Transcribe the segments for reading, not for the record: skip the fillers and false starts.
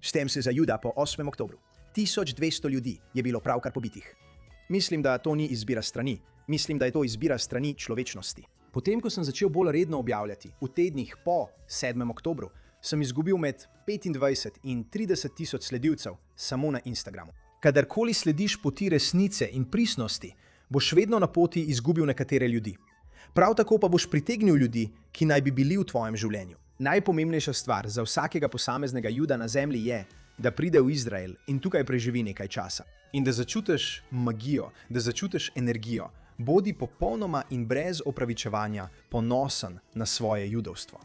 Štem se za Juda po 8. oktobru. 1200 ljudi je bilo pravkar pobitih. Mislim, da to ni izbira strani. Mislim, da je to izbira strani človečnosti. Potem, ko sem začel bolj redno objavljati, v tednih po 7. oktobru, sem izgubil med 25 in 30 tisoč sledilcev samo na Instagramu. Kadarkoli slediš poti resnice in pristnosti, boš vedno na poti izgubil nekatere ljudi. Prav tako pa boš pritegnil ljudi, ki naj bi bili v tvojem življenju. Najpomembnejša stvar za vsakega posameznega Juda na zemlji je, da pride v Izrael in tukaj preživi nekaj časa. In da začutiš magijo, da začutiš energijo. Bodi popolnoma in brez opravičevanja ponosen na svoje judovstvo.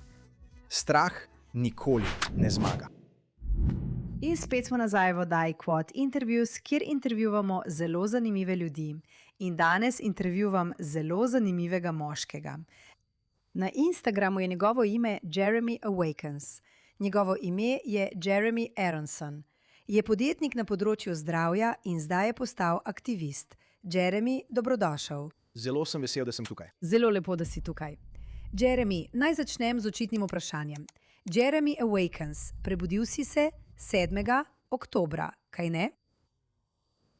Strah nikoli ne zmaga. In spet smo nazaj v oddaji Quad Interviews, kjer intervjuvamo zelo zanimive ljudi. In danes intervjuvam zelo zanimivega moškega. Na Instagramu je njegovo ime Jeremy Awakens. Njegovo ime je Jeremy Aronson. Je podjetnik na področju zdravja in zdaj je postal aktivist. Jeremy, dobrodošel. Zelo sem vesel, da sem tukaj. Zelo lepo, da si tukaj. Jeremy, naj začnem z očitnim vprašanjem. Jeremy Awakens, prebudil si se 7. oktobra, kaj ne?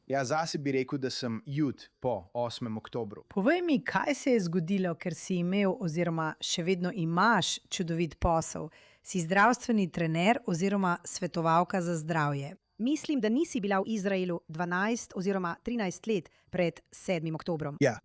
Ja, zase bi rekel, da sem Jud po 8. oktobru. Povej mi, kaj se je zgodilo, ker si imel oziroma še vedno imaš čudovit posel. Si zdravstveni trener oziroma svetovalka za zdravje. Mislim, da nisi bila v Izraelu 12 oziroma 13 let pred 7. oktobrom. Ja.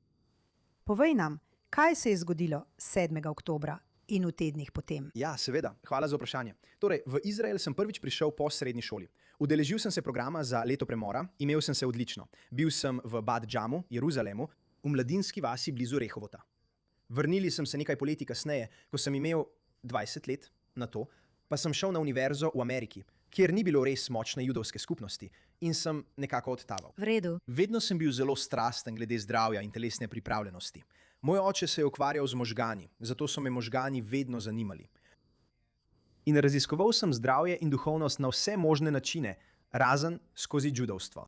Povej nam, kaj se je zgodilo 7. oktobra in v tednih potem? Ja, seveda. Hvala za vprašanje. Torej, v Izrael sem prvič prišel po srednji šoli. Udeležil sem se programa za leto premora, imel sem se odlično. Bil sem v Bad Džamu, Jeruzalemu, v mladinski vasi blizu Rehovota. Vrnili sem se nekaj poletij kasneje, ko sem imel 20 let na to, pa sem šel na univerzo v Ameriki, kjer ni bilo res močne judovske skupnosti in sem nekako odtaval. V redu. Vedno sem bil zelo strasten glede zdravja in telesne pripravljenosti. Moj oče se je ukvarjal z možgani, zato so me možgani vedno zanimali. In raziskoval sem zdravje in duhovnost na vse možne načine, razen skozi judovstvo.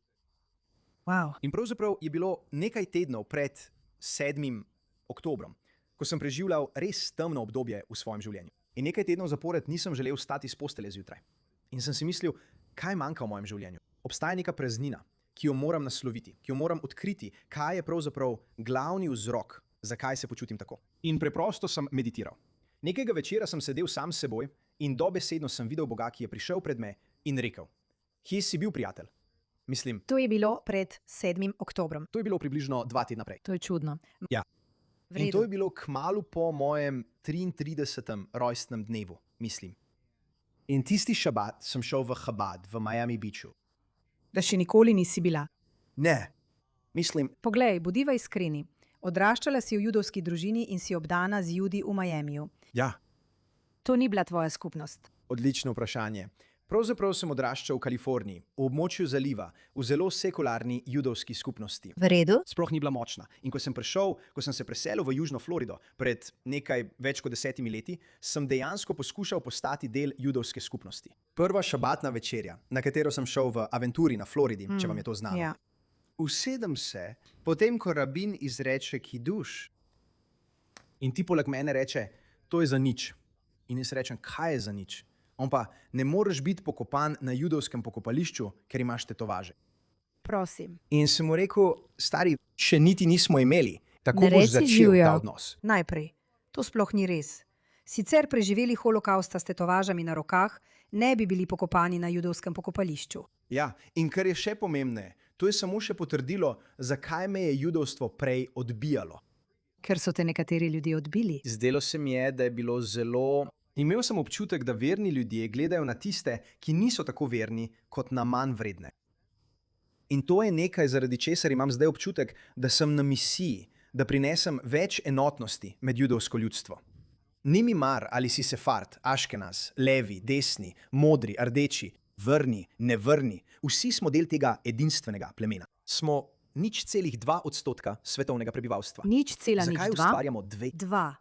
Wow. In pravzaprav je bilo nekaj tednov pred 7. oktobrom, ko sem preživljal res temno obdobje v svojem življenju. In nekaj tednov zapored nisem želel vstati iz postelje zjutraj. In sem si mislil, kaj manjka v mojem življenju. Obstaja neka praznina, ki jo moram nasloviti, ki jo moram odkriti, kaj je pravzaprav glavni vzrok, zakaj se počutim tako. In preprosto sem meditiral. Nekega večera sem sedel sam s seboj in dobesedno sem videl Boga, ki je prišel pred me in rekel: "Kje si bil, prijatelj?" Mislim, To je bilo pred 7. oktobrom. to je bilo približno 2 tedna prej. To je čudno. Ja. V In redu. to je bilo kmalu po mojem 33. rojstnem dnevu, mislim. In tisti šabat sem šel v Chabad v Miami Beachu. Da še nikoli nisi bila. Ne, mislim, Poglej, bodiva iskreni. Odraščala si v judovski družini in si obdana z Judi v Miamiju. ja, To ni bila tvoja skupnost. odlično vprašanje. Pravzaprav sem odraščal v Kaliforniji, v območju zaliva, v zelo sekularni judovski skupnosti. V redu? Sploh ni bila močna. In ko sem se preselil v Južno Florido pred nekaj več kot 10 leti, sem dejansko poskušal postati del judovske skupnosti. Prva šabatna večerja, na katero sem šel v Aventuri na Floridi, če vam je to znano. Ja. Usedem se, potem ko rabin izreče kiduš. In ti poleg mene reče, to je za nič. In jaz rečem, kaj je za nič? On pa, ne moreš biti pokopan na judovskem pokopališču, ker imaš tetovaže. Prosim. In sem mu rekel, stari, še niti nismo imeli. Tako Ne boš reci začel živjo. ta odnos. Najprej. To sploh ni res. Sicer preživeli holokausta s tetovažami na rokah, ne bi bili pokopani na judovskem pokopališču. Ja, in kar je še pomembneje, to je samo še potrdilo, zakaj me je judovstvo prej odbijalo. Ker so te nekateri ljudje odbili. Zdelo se mi je, da je bilo zelo... Imel sem občutek, da verni ljudje gledajo na tiste, ki niso tako verni, kot na manj vredne. In to je nekaj, zaradi česar imam zdaj občutek, da sem na misiji, da prinesem več enotnosti med judovsko ljudstvo. Ni mi mar, ali si sefard, aškenaz, levi, desni, modri, rdeči, vrni, nevrni. Vsi smo del tega edinstvenega plemena. Smo 0,2% svetovnega prebivalstva. 0,02? Zakaj ustvarjamo 2? 2.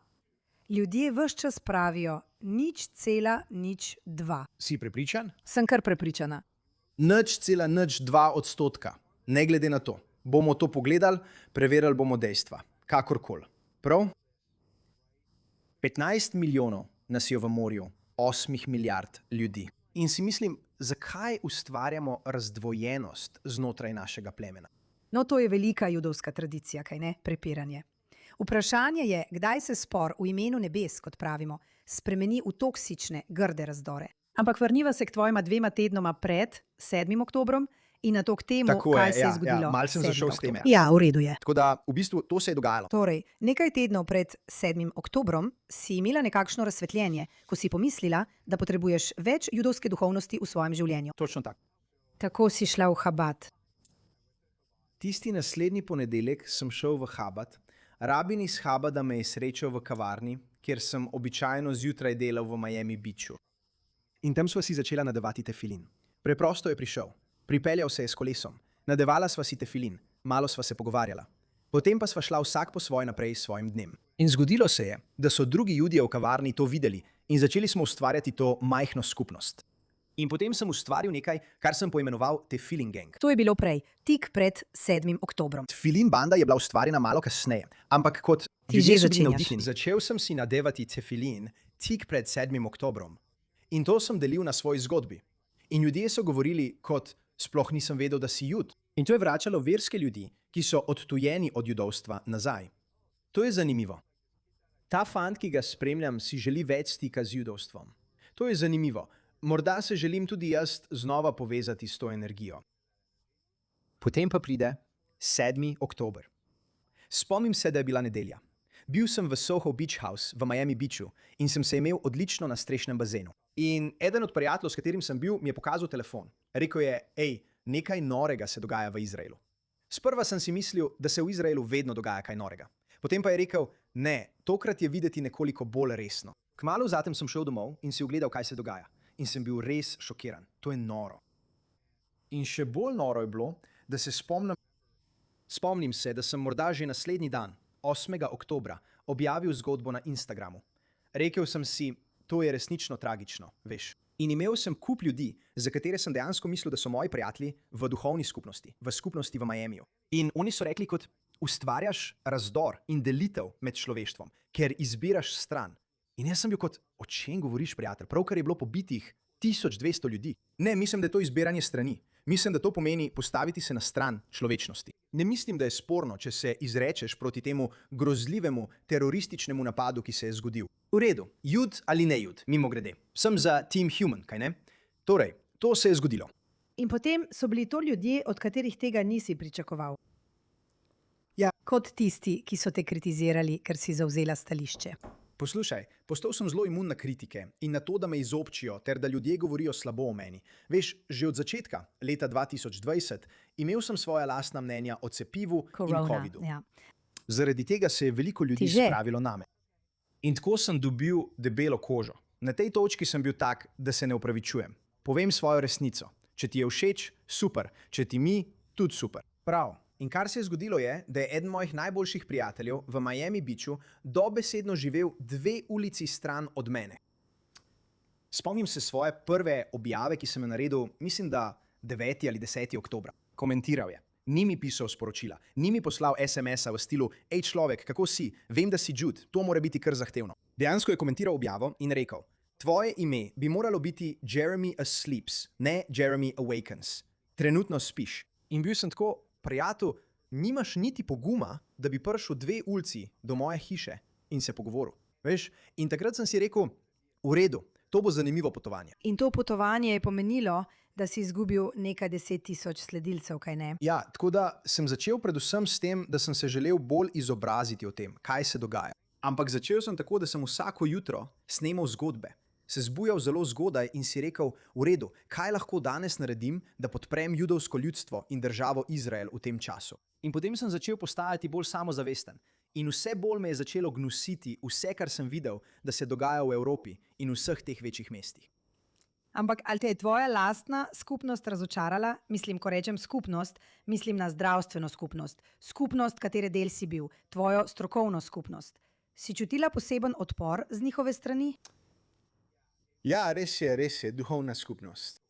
Ljudje ves čas pravijo 0,02. Si prepričan? Sem kar prepričana. 0,02%. Ne glede na to. Bomo to pogledali, preverili bomo dejstva. Kakorkoli. Prav? 15 milijonov nas je v morju, 8 milijard ljudi. In si mislim, zakaj ustvarjamo razdvojenost znotraj našega plemena? No, to je velika judovska tradicija, kaj ne? Prepiranje. Vprašanje je, kdaj se spor v imenu nebes, kot pravimo, spremeni v toksične, grde razdore. Ampak vrniva se k tvojima 2 tednoma pred 7. oktobrom in nato k temu, kaj se je zgodilo. Malo sem 7. zašel s tem. oktobra. Ja, v redu je. Tako da v bistvu to se je dogajalo. Torej, nekaj tednov pred 7. oktobrom si imela nekakšno razsvetljenje, ko si pomislila, da potrebuješ več judovske duhovnosti v svojem življenju. Točno tako. Tako si šla v Chabad. Tisti naslednji ponedeljek sem šel v Chabad. Rabin iz Chabada me je srečal v kavarni, kjer sem običajno zjutraj delal v Miami Beachu. In tam sva si začela nadevati tefilin. Preprosto je prišel. Pripeljal se je s kolesom. Nadevala sva si tefilin. Malo sva se pogovarjala. Potem pa sva šla vsak po svoje naprej s svojim dnem. In zgodilo se je, da so drugi Judje v kavarni to videli in začeli smo ustvarjati to majhno skupnost. In potem sem ustvaril nekaj, kar sem poimenoval Tefilin Gang. To je bilo prej, tik pred 7. oktobrom. Tefilin banda je bila ustvarjena malo kasneje, ampak kot Ti ljudje že so bili začenjaš. navdihnjeni. Začel sem si nadevati tefilin tik pred 7. oktobrom. In to sem delil na svoji zgodbi. In ljudje so govorili, kot sploh nisem vedel, da si Jud. In to je vračalo verske ljudi, ki so odtujeni od judovstva, nazaj. To je zanimivo. Ta fant, ki ga spremljam, si želi več stika z judovstvom. To je zanimivo. Morda se želim tudi jaz znova povezati s to energijo. Potem pa pride 7. oktober. Spomnim se, da je bila nedelja. Bil sem v Soho Beach House v Miami Beachu in sem se imel odlično na strešnem bazenu. In eden od prijateljev, s katerim sem bil, mi je pokazal telefon. Rekel je, nekaj norega se dogaja v Izraelu. Sprva sem si mislil, da se v Izraelu vedno dogaja kaj norega. Potem pa je rekel, ne, tokrat je videti nekoliko bolj resno. Kmalu zatem sem šel domov in si ogledal, kaj se dogaja. In sem bil res šokiran. To je noro. In še bolj noro je bilo, da se spomnim se, da sem morda že naslednji dan, 8. oktobra, objavil zgodbo na Instagramu. Rekel sem si, to je resnično tragično, veš. In imel sem kup ljudi, za katere sem dejansko mislil, da so moji prijatelji v duhovni skupnosti, v skupnosti v Miamiju. In oni so rekli, kot ustvarjaš razdor in delitev med človeštvom, ker izbiraš stran. In jaz sem bil kot, o čem govoriš, prijatelj? Pravkar je bilo pobitih 1200 ljudi. Ne, mislim, da je to izbiranje strani. Mislim, da to pomeni postaviti se na stran človečnosti. Ne mislim, da je sporno, če se izrečeš proti temu grozljivemu terorističnemu napadu, ki se je zgodil. V redu, Jud ali ne Jud, mimo grede. Sem za Team Human, kaj ne? Torej, to se je zgodilo. In potem so bili to ljudje, od katerih tega nisi pričakoval. Ja. Kot tisti, ki so te kritizirali, ker si zavzela stališče. Poslušaj, postal sem zelo imun na kritike in na to, da me izobčijo, ter da ljudje govorijo slabo o meni. Veš, že od začetka, leta 2020, imel sem svoja lastna mnenja o cepivu in covidu. Ja. Zaradi tega se je veliko ljudi spravilo name. In tako sem dobil debelo kožo. Na tej točki sem bil tak, da se ne opravičujem. Povem svojo resnico. Če ti je všeč, super. Če ti mi, tudi super. Prav. In kar se je zgodilo je, da je eden mojih najboljših prijateljev v Miami Beachu dobesedno živel 2 ulici stran od mene. Spomnim se svoje prve objave, ki sem jo naredil, mislim, da 9. ali 10. oktobra. Komentiral je. Ni mi pisal sporočila, ni mi poslal SMS-a v stilu, ej človek, kako si, vem, da si Jude, to mora biti kar zahtevno. Dejansko je komentiral objavo in rekel, tvoje ime bi moralo biti Jeremy Asleeps, ne Jeremy Awakens. Trenutno spiš. In bil sem tako, prijatelj, nimaš niti poguma, da bi prišel 2 ulici do moje hiše in se pogovoril. Veš? In takrat sem si rekel, v redu, to bo zanimivo potovanje. In to potovanje je pomenilo, da si izgubil nekaj 10.000 sledilcev, kaj ne? Ja, tako da sem začel predvsem s tem, da sem se želel bolj izobraziti o tem, kaj se dogaja. Ampak začel sem tako, da sem vsako jutro snemal zgodbe. Se zbujal zelo zgodaj in si rekel, v redu, kaj lahko danes naredim, da podprem judovsko ljudstvo in državo Izrael v tem času. In potem sem začel postajati bolj samozavesten. In vse bolj me je začelo gnusiti vse, kar sem videl, da se dogaja v Evropi in vseh teh večjih mestih. Ampak ali te je tvoja lastna skupnost razočarala? Mislim, ko rečem skupnost, mislim na zdravstveno skupnost. Skupnost, katere del si bil, tvojo strokovno skupnost. Si čutila poseben odpor z njihove strani? Ja, res je, duhovna skupnost.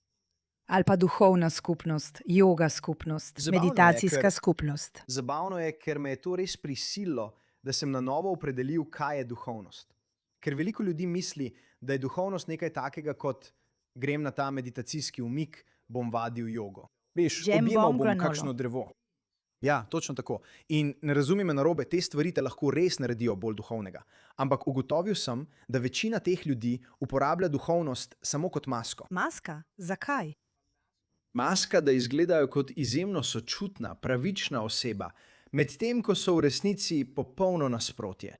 Ali pa duhovna skupnost, joga skupnost, Zabavno meditacijska skupnost. Zabavno je, ker me je to res prisililo, da sem na novo opredelil, kaj je duhovnost. Ker veliko ljudi misli, da je duhovnost nekaj takega kot grem na ta meditacijski umik, bom vadil jogo. Veš, Jam objemal bomb bom granolo. kakšno drevo. Ja, točno tako. In ne razumi me narobe, te stvari te lahko res naredijo bolj duhovnega. Ampak ugotovil sem, da večina teh ljudi uporablja duhovnost samo kot masko. Maska? Zakaj? Maska, da izgledajo kot izjemno sočutna, pravična oseba, medtem ko so v resnici popolno nasprotje.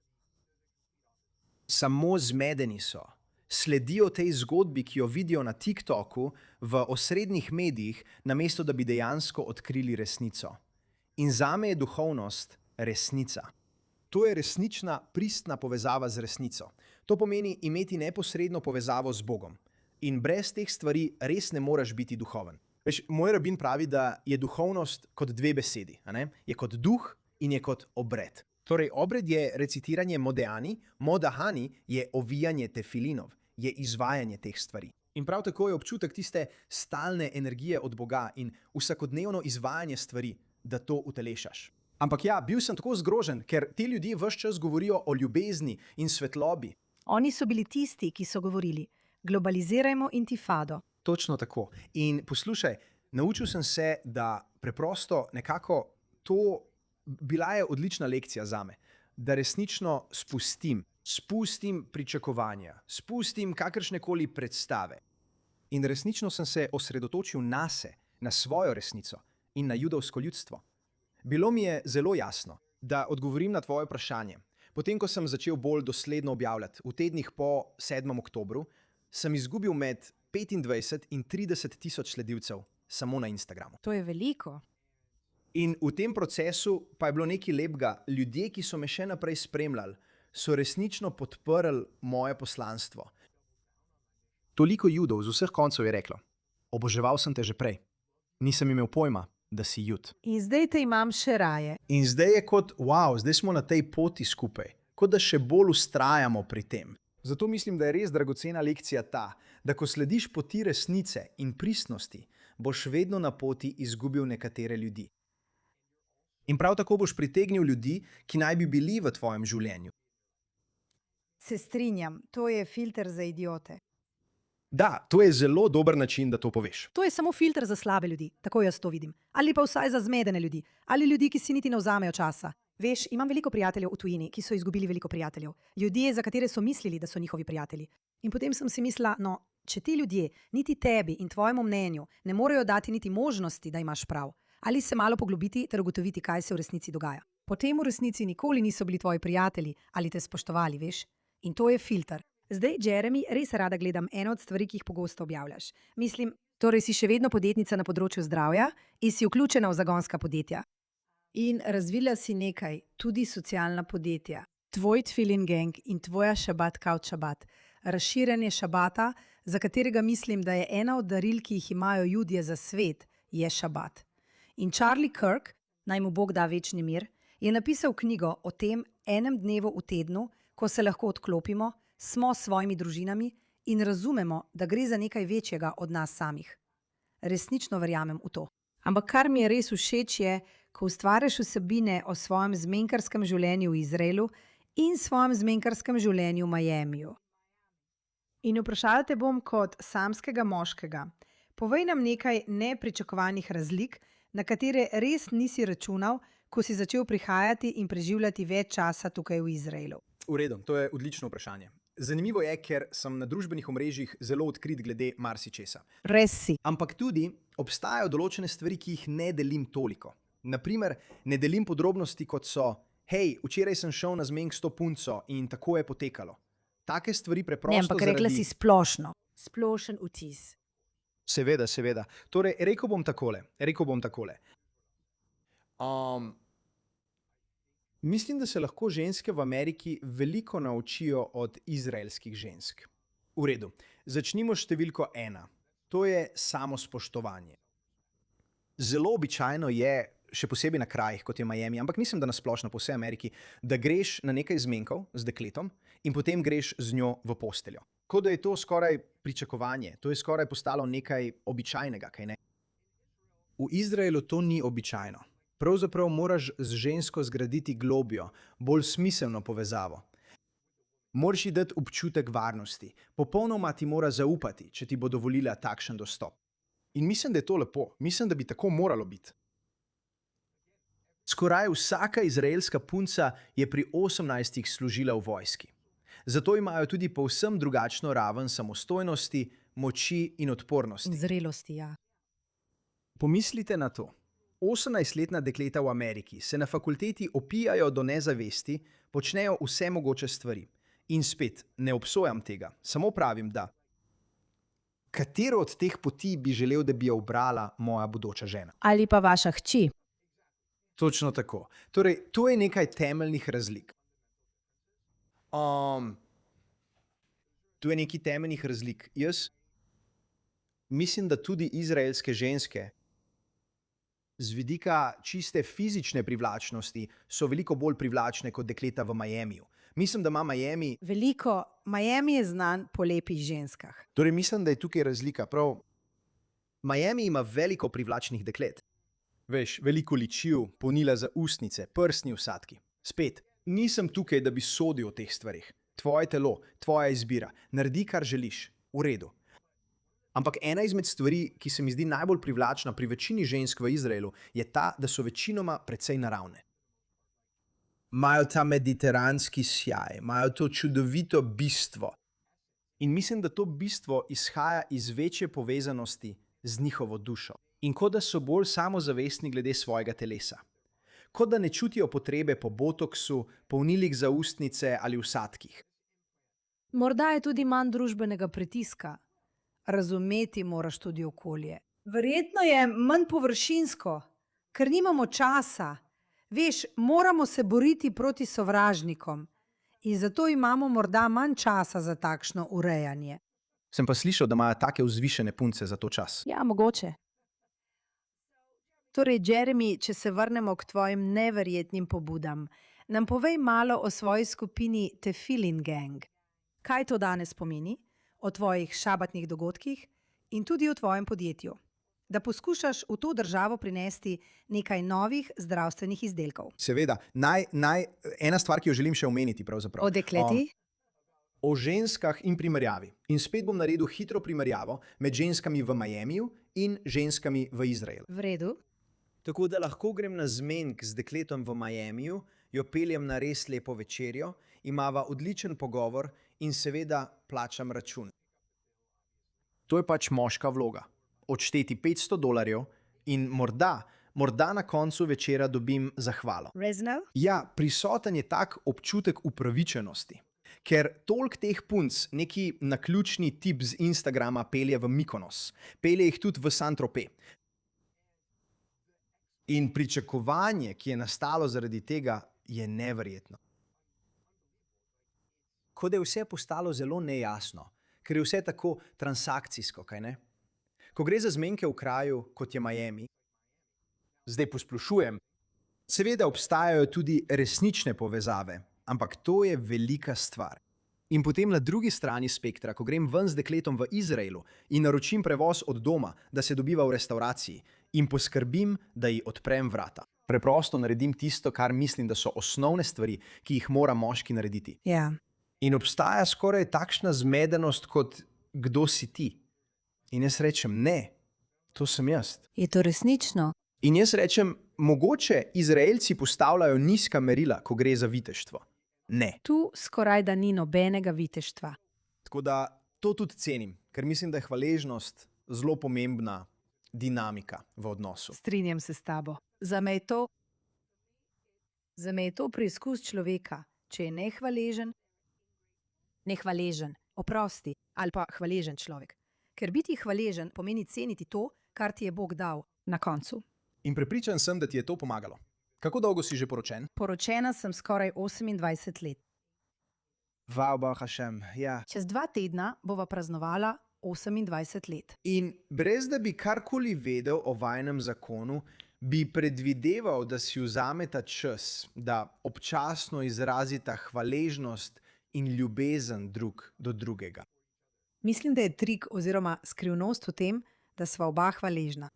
Samo zmedeni so. Sledijo tej zgodbi, ki jo vidijo na TikToku, v osrednjih medijih, namesto da bi dejansko odkrili resnico. In zame je duhovnost resnica. To je resnična, pristna povezava z resnico. To pomeni imeti neposredno povezavo z Bogom. In brez teh stvari res ne moreš biti duhoven. Veš, moj rabin pravi, da je duhovnost kot dve besedi. A ne? Je kot duh in je kot obred. Torej, obred je recitiranje modehani, modahani je ovijanje tefilinov, je izvajanje teh stvari. In prav tako je občutek tiste stalne energije od Boga in vsakodnevno izvajanje stvari, da to utelešaš. Ampak ja, bil sem tako zgrožen, ker ti ljudje ves čas govorijo o ljubezni in svetlobi. Oni so bili tisti, ki so govorili: globalizirajmo intifado. Točno tako. In poslušaj, naučil sem se, da preprosto nekako to bila je odlična lekcija zame, da resnično spustim pričakovanja, spustim kakršnekoli predstave. In resnično sem se osredotočil nase, na svojo resnico in na judovsko ljudstvo. Bilo mi je zelo jasno, da odgovorim na tvoje vprašanje. Potem, ko sem začel bolj dosledno objavljati, v tednih po 7. oktobru, sem izgubil med 25 in 30 tisoč sledilcev samo na Instagramu. To je veliko. In v tem procesu pa je bilo nekaj lepega. Ljudje, ki so me še naprej spremljali, so resnično podprli moje poslanstvo. Toliko Judov z vseh koncev je reklo: oboževal sem te že prej. Nisem imel pojma, da si Jud. In zdaj te imam še raje. In zdaj je kot, wow, zdaj smo na tej poti skupaj. Kot da še bolj vztrajamo pri tem. Zato mislim, da je res dragocena lekcija ta, da ko slediš poti resnice in pristnosti, boš vedno na poti izgubil nekatere ljudi. In prav tako boš pritegnil ljudi, ki naj bi bili v tvojem življenju. Se strinjam, to je filter za idiote. Da, to je zelo dober način, da to poveš. To je samo filter za slabe ljudi, tako jaz to vidim. Ali pa vsaj za zmedene ljudi, ali ljudi, ki si niti ne vzamejo časa. Veš, imam veliko prijateljev v tujini, ki so izgubili veliko prijateljev. Ljudje, za katere so mislili, da so njihovi prijatelji. In potem sem si mislila, no, če ti ljudje, niti tebi in tvojemu mnenju, ne morejo dati niti možnosti, da imaš prav, ali se malo poglobiti ter ugotoviti, kaj se v resnici dogaja. Potem v resnici nikoli niso bili tvoji prijatelji ali te spoštovali, veš? In to je filter. Zdaj, Jeremy, res rada gledam eno od stvari, ki jih pogosto objavljaš. Mislim, torej si še vedno podjetnica na področju zdravja in si vključena v zagonska podjetja. In razvila si nekaj, tudi socialna podjetja. Tvoj Tfilin Gang in tvoja Šabat Couch Šabat. Razširjanje šabata, za katerega mislim, da je ena od daril, ki jih imajo Judje za svet, je šabat. In Charlie Kirk, naj mu Bog da večni mir, je napisal knjigo o tem enem dnevu v tednu, ko se lahko odklopimo, smo s svojimi družinami in razumemo, da gre za nekaj večjega od nas samih. Resnično verjamem v to. Ampak kar mi je res všeč je, ko ustvariš vsebine o svojem zmenkarskem življenju v Izraelu in svojem zmenkarskem življenju v Miamiju. In vprašala te bom kot samskega moškega. Povej nam nekaj nepričakovanih razlik, na katere res nisi računal, ko si začel prihajati in preživljati več časa tukaj v Izraelu. V redu, to je odlično vprašanje. Zanimivo je, ker sem na družbenih omrežjih zelo odkrit glede marsičesa. Res si. Ampak tudi obstajajo določene stvari, ki jih ne delim toliko. Naprimer, ne delim podrobnosti, kot so: hej, včeraj sem šel na zmenk s to punco in tako je potekalo. Take stvari preprosto Ne, ampak rekla si splošno. Splošen vtis. Seveda, seveda. Torej, rekel bom takole. Mislim, da se lahko ženske v Ameriki veliko naučijo od izraelskih žensk. V redu, začnimo s številko 1. To je samospoštovanje. Zelo običajno je, še posebej na krajih, kot je Miami, ampak mislim, da na splošno po vsej Ameriki, da greš na nekaj zmenkov z dekletom in potem greš z njo v posteljo. Kot da je to skoraj pričakovanje, to je skoraj postalo nekaj običajnega, kaj ne? V Izraelu to ni običajno. Pravzaprav moraš z žensko zgraditi globjo, bolj smiselno povezavo. Moraš ji dati občutek varnosti. Popolnoma ti mora zaupati, če ti bo dovolila takšen dostop. In mislim, da je to lepo. Mislim, da bi tako moralo biti. Skoraj vsaka izraelska punca je pri 18 služila v vojski. Zato imajo tudi povsem drugačno raven samostojnosti, moči in odpornosti. Zrelosti, ja. Pomislite na to. 18-letna dekleta v Ameriki se na fakulteti opijajo do nezavesti, počnejo vse mogoče stvari. In spet, ne obsojam tega, samo pravim, da katero od teh poti bi želel, da bi jo ubrala moja bodoča žena? Ali pa vaša hči. Točno tako. Torej, to je nekaj temeljnih razlik. Tu je nekaj temeljnih razlik. Jaz mislim, da tudi izraelske ženske z vidika čiste fizične privlačnosti so veliko bolj privlačne kot dekleta v Miamiju. Mislim, da ima Miami... Miami je znan po lepih ženskah. Torej, mislim, da je tukaj razlika. Prav, Miami ima veliko privlačnih deklet. Veš, veliko ličiv, polnila za ustnice, prsni vsadki. Spet, nisem tukaj, da bi sodil o teh stvarih. Tvoje telo, tvoja izbira. Naredi, kar želiš. V redu. Ampak ena izmed stvari, ki se mi zdi najbolj privlačna pri večini žensk v Izraelu, je ta, da so večinoma precej naravne. Imajo ta mediteranski sijaj, imajo to čudovito bistvo. In mislim, da to bistvo izhaja iz večje povezanosti z njihovo dušo. In kot da so bolj samozavestni glede svojega telesa. Kot da ne čutijo potrebe po botoksu, polnilih za ustnice ali vsadkih. Morda je tudi manj družbenega pritiska. Razumeti moraš tudi okolje. Verjetno je manj površinsko, ker nimamo časa. Veš, moramo se boriti proti sovražnikom in zato imamo morda manj časa za takšno urejanje. Sem pa slišal, da imajo take vzvišene punce za to čas. Ja, mogoče. Torej, Jeremy, če se vrnemo k tvojim neverjetnim pobudam, nam povej malo o svoji skupini Tefillin Gang. Kaj to danes pomeni? O tvojih šabatnih dogodkih in tudi o tvojem podjetju. Da poskušaš v to državo prinesti nekaj novih zdravstvenih izdelkov. Seveda, ena stvar, ki jo želim še omeniti pravzaprav. O dekletih? O ženskah in primerjavi. In spet bom naredil hitro primerjavo med ženskami v Miamiju in ženskami v Izraelu. V redu. Tako da lahko grem na zmenk z dekletom v Miamiju, jo peljem na res lepo večerjo, imava odličen pogovor in seveda plačam račun. To je pač moška vloga. Odšteti $500 in morda na koncu večera dobim zahvalo. Resno? Ja, prisoten je tak občutek upravičenosti. Ker toliko teh punc neki naključni tip z Instagrama pelje v Mykonos, pelje jih tudi v Saint-Tropez. In pričakovanje, ki je nastalo zaradi tega, je neverjetno. Kot da je vse postalo zelo nejasno, ker je vse tako transakcijsko, kaj ne? Ko gre za zmenke v kraju, kot je Miami, zdaj posplošujem, seveda obstajajo tudi resnične povezave, ampak to je velika stvar. In potem na drugi strani spektra, ko grem ven z dekletom v Izraelu in naročim prevoz od doma, da se dobiva v restavraciji in poskrbim, da ji odprem vrata. Preprosto naredim tisto, kar mislim, da so osnovne stvari, ki jih mora moški narediti. Ja. In obstaja skoraj takšna zmedenost, kot kdo si ti. In jaz rečem, ne, to sem jaz. Je to resnično? In jaz rečem, mogoče Izraelci postavljajo nizka merila, ko gre za viteštvo. Ne. Tu skoraj da ni nobenega viteštva. Tako da to tudi cenim, ker mislim, da je hvaležnost zelo pomembna dinamika v odnosu. Strinjam se s tabo. Zame je to preizkus človeka, če je nehvaležen, oprosti, ali pa hvaležen človek. Ker biti hvaležen pomeni ceniti to, kar ti je Bog dal na koncu. In prepričan sem, da ti je to pomagalo. Kako dolgo si že poročen? Poročena sem skoraj 28 let. Vauba Hašem, ja. Čez 2 tedna bova praznovala 28 let. In brez da bi karkoli vedel o vajnem zakonu, bi predvideval, da si vzameta čas, da občasno izrazita hvaležnost in ljubezen drug do drugega. Mislim, da je trik oziroma skrivnost v tem, da sva oba hvaležna.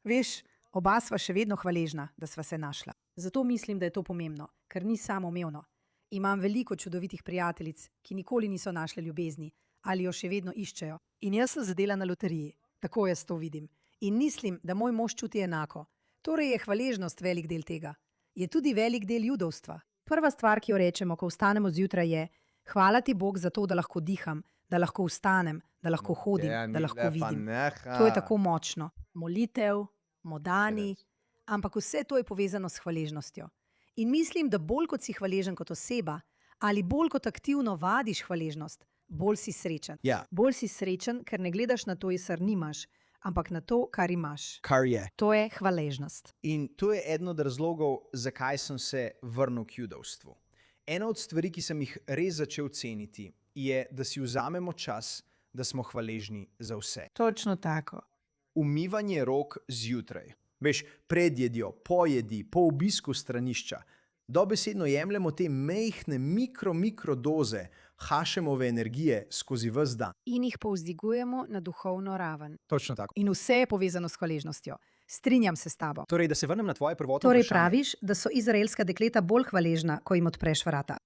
Veš, oba sva še vedno hvaležna, da sva se našla. Zato mislim, da je to pomembno, ker ni samoumevno. Imam veliko čudovitih prijateljic, ki nikoli niso našle ljubezni ali jo še vedno iščejo. In jaz sem zadela na loteriji. Tako jaz to vidim. In mislim, da moj mož čuti enako. Torej je hvaležnost velik del tega. Je tudi velik del judovstva. Prva stvar, ki jo rečemo, ko vstanemo zjutraj, je: hvala ti Bog za to, da lahko diham, da lahko vstanem, da lahko hodim, da lahko vidim. To je tako močno. Molitev, modani, ampak vse to je povezano s hvaležnostjo. In mislim, da bolj kot si hvaležen kot oseba ali bolj kot aktivno vadiš hvaležnost, bolj si srečen. Ja. Bolj si srečen, ker ne gledaš na to, česar nimaš, ampak na to, kar imaš. Kar je. To je hvaležnost. In to je eden od razlogov, zakaj sem se vrnil k judovstvu. Ena od stvari, ki sem jih res začel ceniti, je, da si vzamemo čas, da smo hvaležni za vse. Točno tako. Umivanje rok zjutraj. Veš, pred jedjo, po jedi, po obisku stranišča. Dobesedno jemljemo te majhne mikro doze Hašemove energije skozi ves dan. In jih povzdigujemo na duhovno raven. Točno tako. In vse je povezano s hvaležnostjo. Strinjam se s tabo. Torej, da se vrnem na tvoje prvotno Torej vprašanje. praviš, da so izraelska dekleta bolj hvaležna, ko jim odpreš vrata.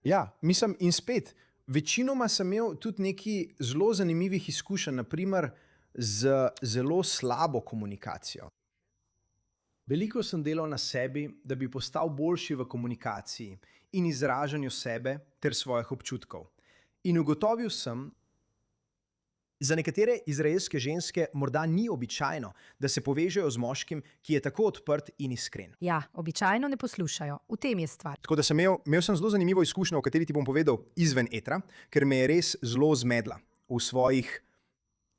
Ja, mislim, in spet, večinoma sem imel tudi nekaj zelo zanimivih izkušenj, naprimer z zelo slabo komunikacijo. Veliko sem delal na sebi, da bi postal boljši v komunikaciji in izražanju sebe ter svojih občutkov. In ugotovil sem, za nekatere izraelske ženske morda ni običajno, da se povežejo z moškim, ki je tako odprt in iskren. Ja, običajno ne poslušajo. V tem je stvar. Tako da sem imel sem zelo zanimivo izkušnjo, o kateri ti bom povedal izven etra, ker me je res zelo zmedla. V svojih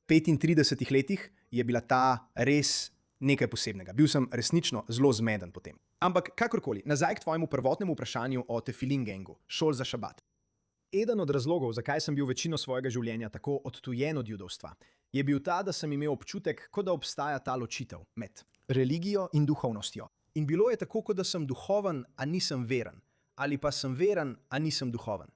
35 letih je bila ta res nekaj posebnega. Bil sem resnično zelo zmeden potem. Ampak kakorkoli, nazaj k tvojemu prvotnemu vprašanju o Tefilin Gangu, šol za šabat. Eden od razlogov, zakaj sem bil večino svojega življenja tako odtujen od judovstva, je bil ta, da sem imel občutek, kot da obstaja ta ločitev med religijo in duhovnostjo. In bilo je tako, kot da sem duhoven, a nisem veren, ali pa sem veren, a nisem duhoven.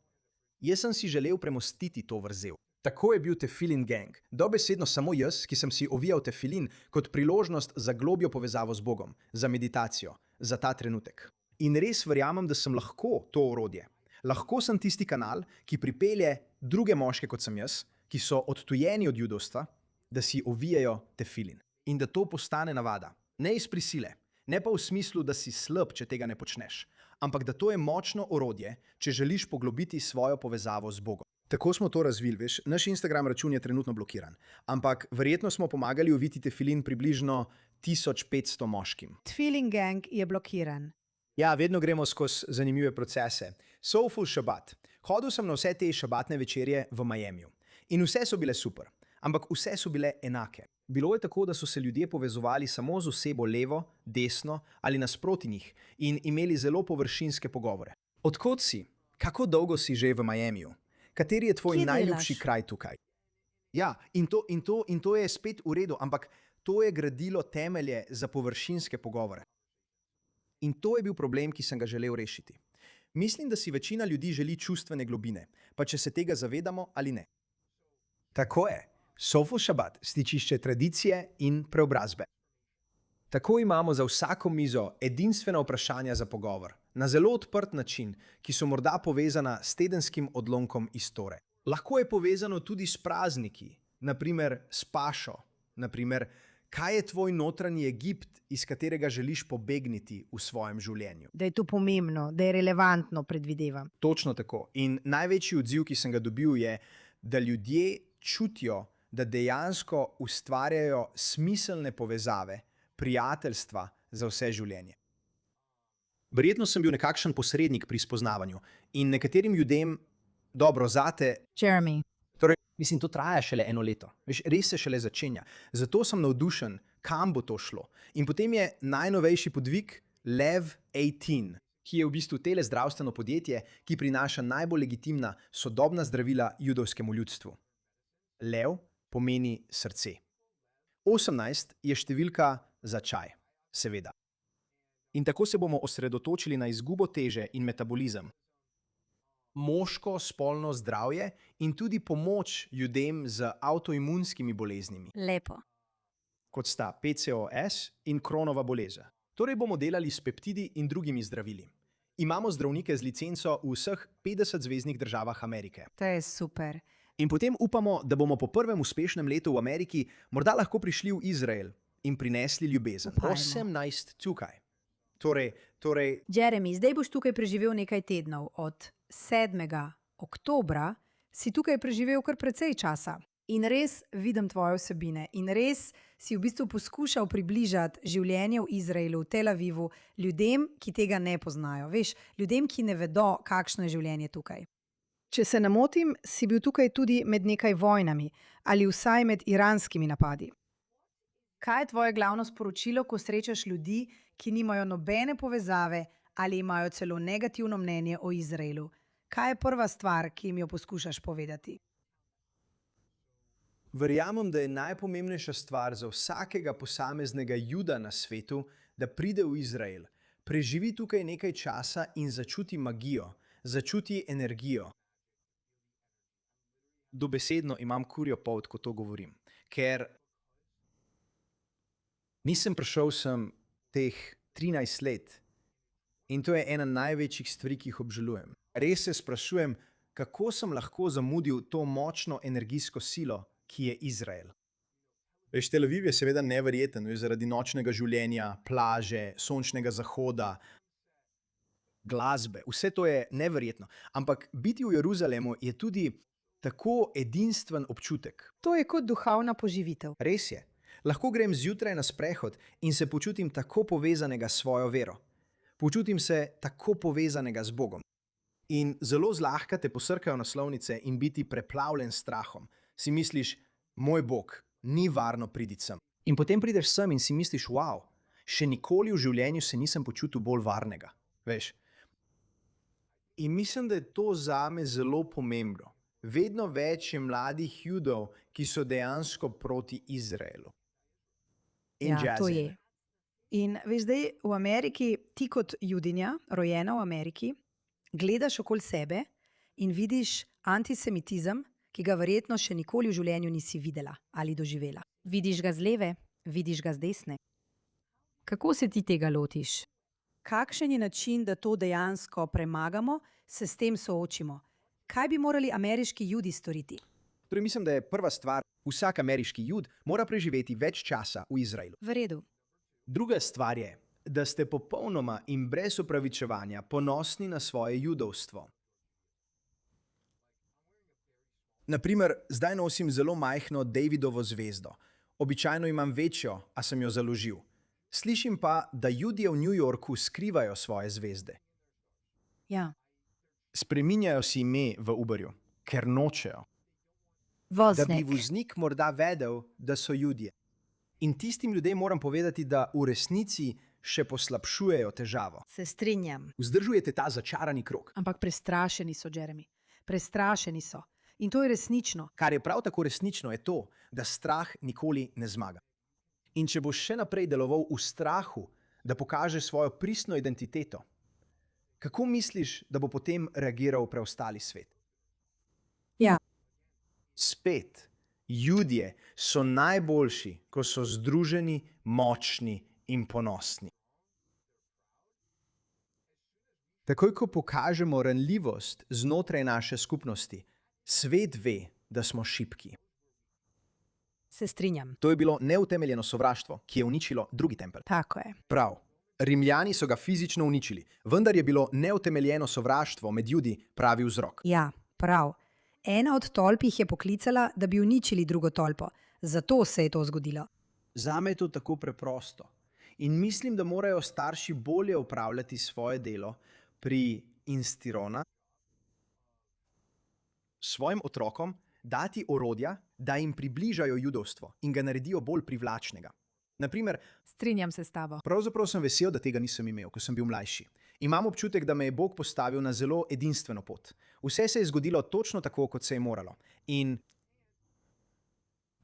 Jaz sem si želel premostiti to vrzel. Tako je bil Tefilin Gang. Dobesedno samo jaz, ki sem si ovijal tefilin kot priložnost za globjo povezavo z Bogom, za meditacijo, za ta trenutek. In res verjamem, da sem lahko to orodje. Lahko sem tisti kanal, ki pripelje druge moške kot sem jaz, ki so odtujeni od judovstva, da si ovijajo tefilin. In da to postane navada. Ne iz prisile, ne pa v smislu, da si slab, če tega ne počneš, ampak da to je močno orodje, če želiš poglobiti svojo povezavo z Bogom. Tako smo to razvili, veš, naš Instagram račun je trenutno blokiran, ampak verjetno smo pomagali oviti tefilin približno 1500 moškim. Tefilin Gang je blokiran. Ja, vedno gremo skozi zanimive procese. Soulful Shabbat. Hodil sem na vse te šabatne večerje v Miamiju. In vse so bile super, ampak vse so bile enake. Bilo je tako, da so se ljudje povezovali samo z osebo levo, desno ali nasproti njih in imeli zelo površinske pogovore. Odkot si? Kako dolgo si že v Miamiju? Kateri je tvoj najljubši kraj tukaj? Ja, in to je spet v redu, ampak to je gradilo temelje za površinske pogovore. In to je bil problem, ki sem ga želel rešiti. Mislim, da si večina ljudi želi čustvene globine, pa če se tega zavedamo ali ne. Tako je. Soulful Shabbat, stičišče tradicije in preobrazbe. Tako imamo za vsako mizo edinstvena vprašanja za pogovor, na zelo odprt način, ki so morda povezana s tedenskim odlomkom iz Tore. Lahko je povezano tudi s prazniki, naprimer s pašo, naprimer, kaj je tvoj notranji Egipt, iz katerega želiš pobegniti v svojem življenju. Da je to pomembno, da je relevantno, predvidevam. Točno tako. In največji odziv, ki sem ga dobil, je, da ljudje čutijo, da dejansko ustvarjajo smiselne povezave, prijateljstva za vse življenje. Verjetno sem bil nekakšen posrednik pri spoznavanju in nekaterim ljudem, dobro, zate, Jeremy. torej, mislim, to traja šele 1 leto. Veš, res se šele začenja. Zato sem navdušen, kam bo to šlo. In potem je najnovejši podvig Lev 18, ki je v bistvu telezdravstveno podjetje, ki prinaša najbolj legitimna sodobna zdravila judovskemu ljudstvu. Lev pomeni srce. 18 je številka za čaj, seveda. In tako se bomo osredotočili na izgubo teže in metabolizem, moško spolno zdravje in tudi pomoč ljudem z avtoimunskimi boleznimi, Lepo. kot sta PCOS in Kronova bolezen. Torej bomo delali s peptidi in drugimi zdravili. Imamo zdravnike z licenco v vseh 50 zveznih državah Amerike. To je super. In potem upamo, da bomo po prvem uspešnem letu v Ameriki morda lahko prišli v Izrael in prinesli ljubezen. Upajmo. 18 tukaj. Torej, Jeremy, zdaj boš tukaj preživel nekaj tednov. Od 7. oktobra si tukaj preživel kar precej časa. In res vidim tvoje vsebine. In res si v bistvu poskušal približati življenje v Izraelu, v Tel Avivu, ljudem, ki tega ne poznajo. Veš, ljudem, ki ne vedo, kakšno je življenje tukaj. Če se ne motim, si bil tukaj tudi med nekaj vojnami ali vsaj med iranskimi napadi. Kaj je tvoje glavno sporočilo, ko srečaš ljudi, ki nimajo nobene povezave ali imajo celo negativno mnenje o Izraelu? Kaj je prva stvar, ki jim jo poskušaš povedati? verjamem, da je najpomembnejša stvar za vsakega posameznega Juda na svetu, da pride v Izrael, preživi tukaj nekaj časa in začuti magijo, začuti energijo. Dobesedno imam kurjo polt, ko to govorim, ker nisem prišel sem teh 13 let in to je ena največjih stvari, ki jih obžalujem. Res se sprašujem, kako sem lahko zamudil to močno energijsko silo, ki je Izrael. Veš, Tel Aviv je seveda neverjeten, zaradi nočnega življenja, plaže, sončnega zahoda, glasbe, vse to je neverjetno. Ampak biti v Jeruzalemu je tudi tako edinstven občutek. To je kot duhovna poživitev. Res je. Lahko grem zjutraj na sprehod in se počutim tako povezanega s svojo vero. Počutim se tako povezanega z Bogom. In zelo zlahka te posrkajo naslovnice in biti preplavljen s strahom. Si misliš, moj Bog, ni varno priti sem. In potem prideš sem in si misliš, wow, še nikoli v življenju se nisem počutil bolj varnega. Veš? In mislim, da je to zame zelo pomembno. Vedno več je mladih Judov, ki so dejansko proti Izraelu. In Ja, to je. In veš, zdaj v Ameriki, ti kot Judinja, rojena v Ameriki, gledaš okoli sebe in vidiš antisemitizem, ki ga verjetno še nikoli v življenju nisi videla ali doživela. Vidiš ga z leve, vidiš ga z desne. Kako se ti tega lotiš? Kakšen je način, da to dejansko premagamo, se s tem soočimo? Kaj bi morali ameriški Judi storiti? Torej mislim, da je prva stvar, vsak ameriški Jud mora preživeti več časa v Izraelu. V redu. Druga stvar je, da ste popolnoma in brez opravičevanja ponosni na svoje judovstvo. Naprimer, zdaj nosim zelo majhno Davidovo zvezdo. Običajno imam večjo, a sem jo založil. Slišim pa, da Judje v New Yorku skrivajo svoje zvezde. Ja. Spreminjajo si ime v Uberju, ker nočejo. Da bi voznik morda vedel, da so Judje. In tistim ljudem moram povedati, da v resnici še poslabšujejo težavo. Se strinjam. Vzdržujete ta začarani krog. Ampak prestrašeni so, Jeremy. Prestrašeni so. In to je resnično. Kar je prav tako resnično, je to, da strah nikoli ne zmaga. In če boš še naprej deloval v strahu, da pokažeš svojo pristno identiteto, kako misliš, da bo potem reagiral preostali svet? Ja. Spet, Judje so najboljši, ko so združeni, močni in ponosni. Takoj, ko pokažemo ranljivost znotraj naše skupnosti, svet ve, da smo šibki. Se strinjam. To je bilo neutemeljeno sovraštvo, ki je uničilo drugi tempelj. Tako je. Prav. Rimljani so ga fizično uničili, vendar je bilo neutemeljeno sovraštvo med Judi pravi vzrok. Ja, prav. Ena od tolp jih je poklicala, da bi uničili drugo tolpo. Zato se je to zgodilo. Zame je to tako preprosto. In mislim, da morajo starši bolje upravljati svoje delo pri instirona, svojim otrokom dati orodja, da jim približajo judovstvo in ga naredijo bolj privlačnega. Naprimer, Strinjam se s tabo. pravzaprav sem vesel, da tega nisem imel, ko sem bil mlajši. Imam občutek, da me je Bog postavil na zelo edinstveno pot. Vse se je zgodilo točno tako, kot se je moralo. In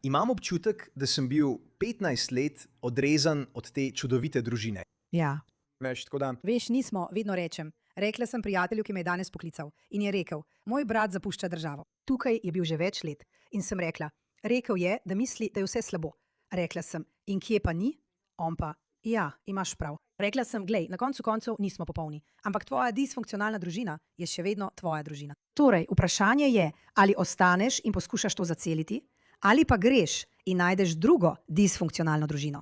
imam občutek, da sem bil 15 let odrezan od te čudovite družine. Ja. Veš, tako da Veš, nismo, vedno rečem. Rekla sem prijatelju, ki me je danes poklical in je rekel, moj brat zapušča državo. Tukaj je bil že več let in sem rekla, rekel je, da misli, da je vse slabo. Rekla sem, in kje pa ni? On pa, ja, imaš prav. Rekla sem, glej, na koncu koncev nismo popolni, ampak tvoja disfunkcionalna družina je še vedno tvoja družina. Torej, vprašanje je, ali ostaneš in poskušaš to zaceliti, ali pa greš in najdeš drugo disfunkcionalno družino.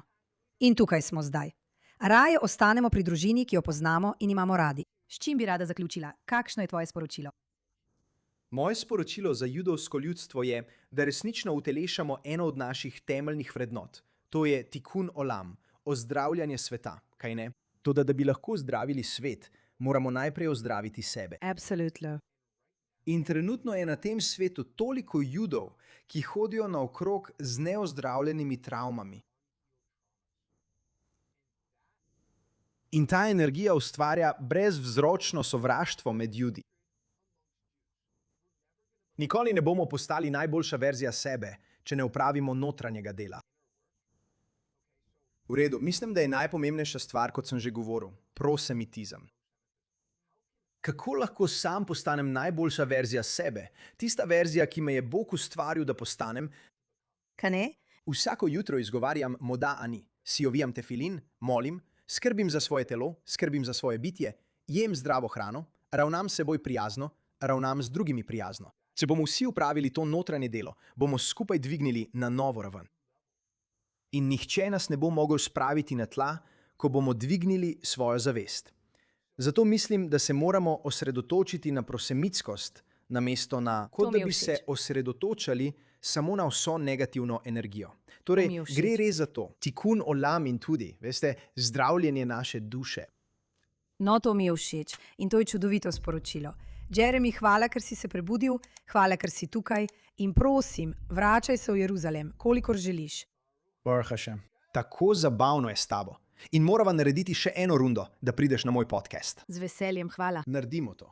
In tukaj smo zdaj. Raje ostanemo pri družini, ki jo poznamo in imamo radi. S čim bi rada zaključila? Kakšno je tvoje sporočilo? Moje sporočilo za judovsko ljudstvo je, da resnično utelešamo eno od naših temeljnih vrednot. To je tikkun olam, ozdravljanje sveta, kaj ne? Toda, da bi lahko zdravili svet, moramo najprej ozdraviti sebe. Absolutno. In trenutno je na tem svetu toliko Judov, ki hodijo naokrog z neozdravljenimi travmami. In ta energija ustvarja brezvzročno sovraštvo med Judi. Nikoli ne bomo postali najboljša verzija sebe, če ne opravimo notranjega dela. V redu, mislim, da je najpomembnejša stvar, kot sem že govoril, prosemitizem. Kako lahko sam postanem najboljša verzija sebe? Tista verzija, ki me je Bog ustvaril, da postanem? Kaj ne? Vsako jutro izgovarjam moda ani, si ovijam tefilin, molim, skrbim za svoje telo, skrbim za svoje bitje, jem zdravo hrano, ravnam s seboj prijazno, ravnam z drugimi prijazno. Če bomo vsi upravili to notranje delo, bomo skupaj dvignili na novo raven. In nihče nas ne bo mogel spraviti na tla, ko bomo dvignili svojo zavest. Zato mislim, da se moramo osredotočiti na prosemitskost, namesto na, kot da bi se osredotočali samo na vso negativno energijo. Torej, gre res za to. Tikkun olam in tudi, veste, zdravljenje naše duše. No, to mi je všeč in to je čudovito sporočilo. Jeremy, hvala, ker si se prebudil, hvala, ker si tukaj in prosim, vračaj se v Jeruzalem, kolikor želiš. Baruch Hashem. Tako zabavno je s tabo. In morava narediti še eno rundo, da prideš na moj podcast. Z veseljem, hvala. Naredimo to.